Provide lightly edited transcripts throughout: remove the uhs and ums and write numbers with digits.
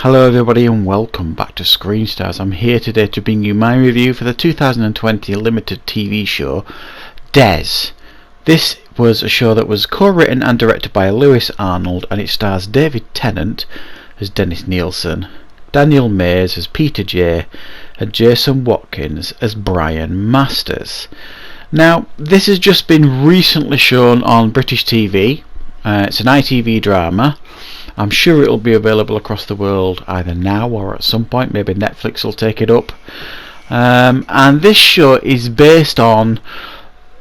Hello everybody and welcome back to Screen Stars. I'm here today to bring you my review for the 2020 limited TV show Des. This was a show that was co-written and directed by Lewis Arnold, and it stars David Tennant as Dennis Nielsen, Daniel Mays as Peter Jay, and Jason Watkins as Brian Masters. Now, this has just been recently shown on British TV. It's an ITV drama. I'm sure it'll be available across the world either now or at some point. Maybe Netflix will take it up. And this show is based on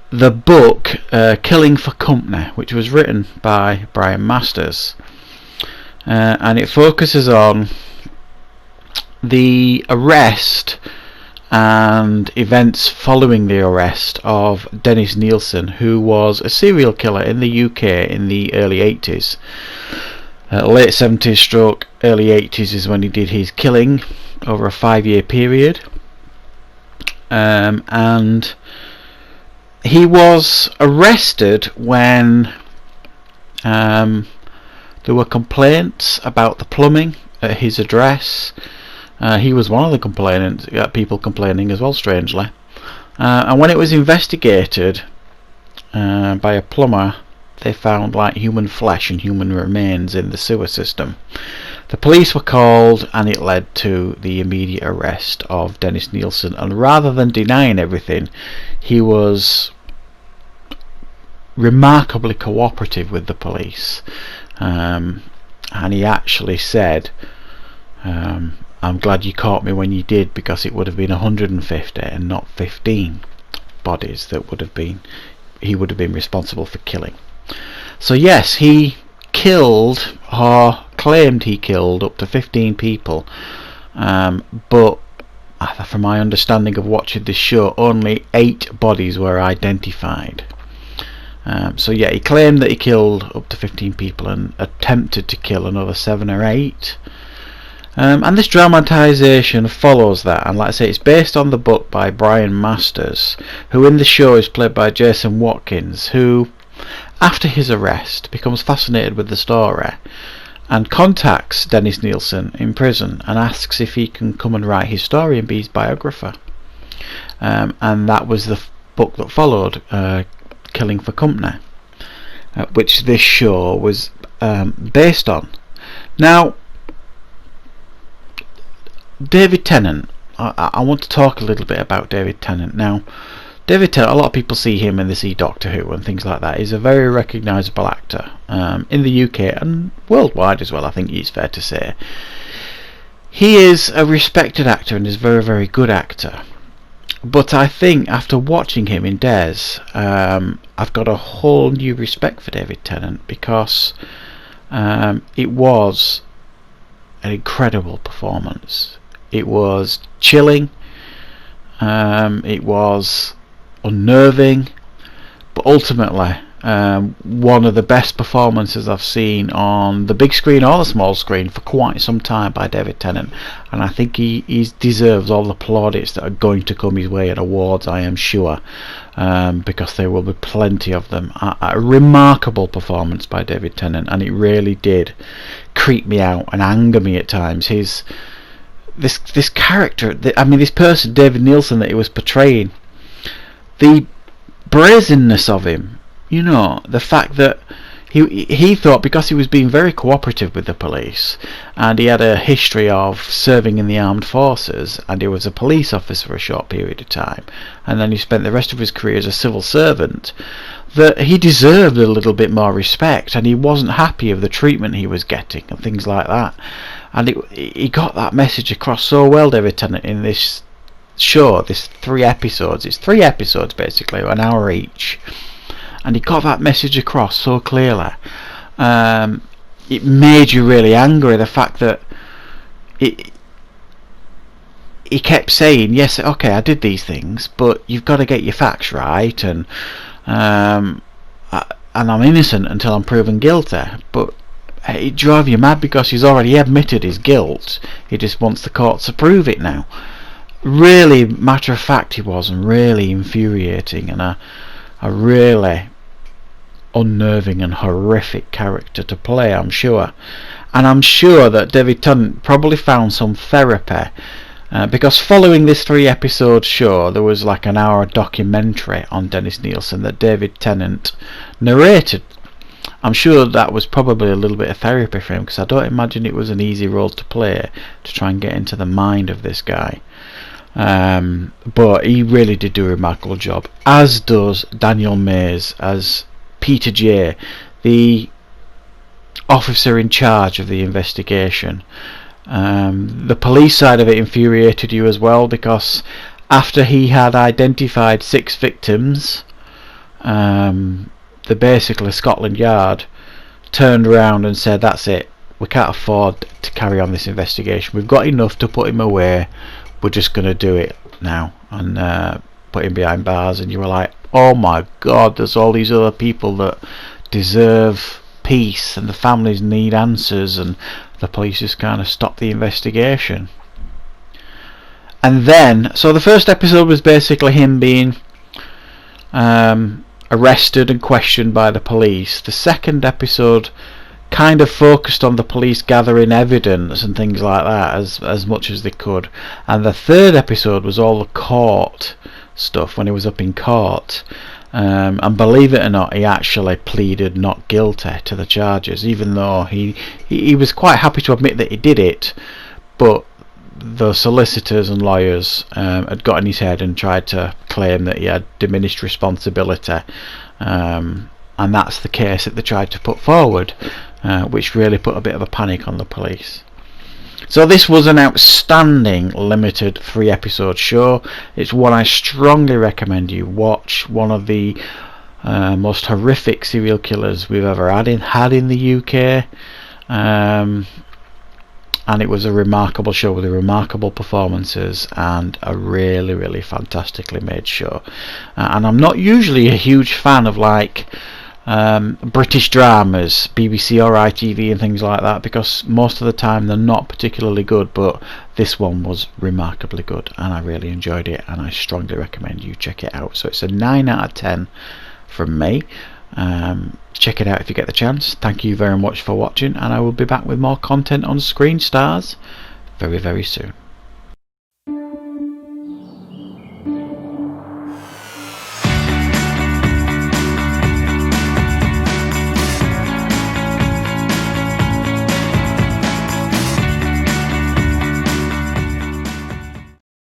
the book Killing for Company, which was written by Brian Masters. And it focuses on the arrest and events following the arrest of Dennis Nielsen, who was a serial killer in the UK in the early 80s. Late 70s stroke early 80s is when he did his killing over a 5-year period, and he was arrested when there were complaints about the plumbing at his address. He was one of the people complaining as well, strangely, and when it was investigated by a plumber, they found like human flesh and human remains in the sewer system. The police were called, and it led to the immediate arrest of Dennis Nielsen. And rather than denying everything, he was remarkably cooperative with the police, and he actually said, "I'm glad you caught me when you did, because it would have been 150 and not 15 bodies that he would have been responsible for killing." So yes, he killed, or claimed he killed, up to 15 people, but from my understanding of watching this show, only 8 bodies were identified. So yeah, he claimed that he killed up to 15 people and attempted to kill another 7 or 8. And this dramatisation follows that, and like I say, it's based on the book by Brian Masters, who in the show is played by Jason Watkins, who after his arrest becomes fascinated with the story and contacts Dennis Nielsen in prison and asks if he can come and write his story and be his biographer. And that was the book that followed, Killing for Company, which this show was based on. Now, David Tennant, I want to talk a little bit about David Tennant. Now, David Tennant, a lot of people see him and they see Doctor Who and things like that. He's a very recognisable actor in the UK and worldwide as well, I think it's fair to say. He is a respected actor and is a very, very good actor. But I think after watching him in Des, I've got a whole new respect for David Tennant, because it was an incredible performance. It was chilling, it was unnerving, but ultimately one of the best performances I've seen on the big screen or the small screen for quite some time by David Tennant. And I think he deserves all the plaudits that are going to come his way at awards, I am sure, because there will be plenty of them. A remarkable performance by David Tennant, and it really did creep me out and anger me at times. This character, this person, David Nielsen, that he was portraying, the brazenness of him, the fact that he thought, because he was being very cooperative with the police and he had a history of serving in the armed forces and he was a police officer for a short period of time, and then he spent the rest of his career as a civil servant, that he deserved a little bit more respect, and he wasn't happy of the treatment he was getting and things like that. And he got that message across so well, David Tennant, in this show, this 3 episodes. It's 3 episodes basically, an hour each, and he got that message across so clearly. It made you really angry, the fact that he kept saying, yes, okay, I did these things, but you've got to get your facts right, and I'm innocent until I'm proven guilty. But it drove you mad because he's already admitted his guilt. He just wants the courts to prove it now. Really matter of fact he was, and really infuriating, and a really unnerving and horrific character to play, I'm sure. And I'm sure that David Tennant probably found some therapy, because following this 3-episode show there was like an hour documentary on Dennis Nilsen that David Tennant narrated. I'm sure that was probably a little bit of therapy for him, because I don't imagine it was an easy role to play, to try and get into the mind of this guy. But he really did do a remarkable job, as does Daniel Mays as Peter J, the officer in charge of the investigation. The police side of it infuriated you as well, because after he had identified 6 victims, basically Scotland Yard turned around and said, that's it, we can't afford to carry on this investigation, we've got enough to put him away, we're just going to do it now and put him behind bars. And you were like, oh my god, there's all these other people that deserve peace and the families need answers, and the police just kind of stopped the investigation. And then, so the first episode was basically him being arrested and questioned by the police. The second episode kind of focused on the police gathering evidence and things like that as much as they could, and the third episode was all the court stuff when he was up in court. And believe it or not, he actually pleaded not guilty to the charges, even though he was quite happy to admit that he did it, but the solicitors and lawyers had got in his head and tried to claim that he had diminished responsibility, and that's the case that they tried to put forward, which really put a bit of a panic on the police. So this was an outstanding limited 3-episode show. It's one I strongly recommend you watch. One of the most horrific serial killers we've ever had in the UK, and it was a remarkable show with remarkable performances and a really, really fantastically made show. And I'm not usually a huge fan of like British dramas, BBC or ITV and things like that, because most of the time they're not particularly good, but this one was remarkably good and I really enjoyed it, and I strongly recommend you check it out. So it's a 9 out of 10 from me. Check it out if you get the chance. Thank you very much for watching, and I will be back with more content on Screen Stars very, very soon.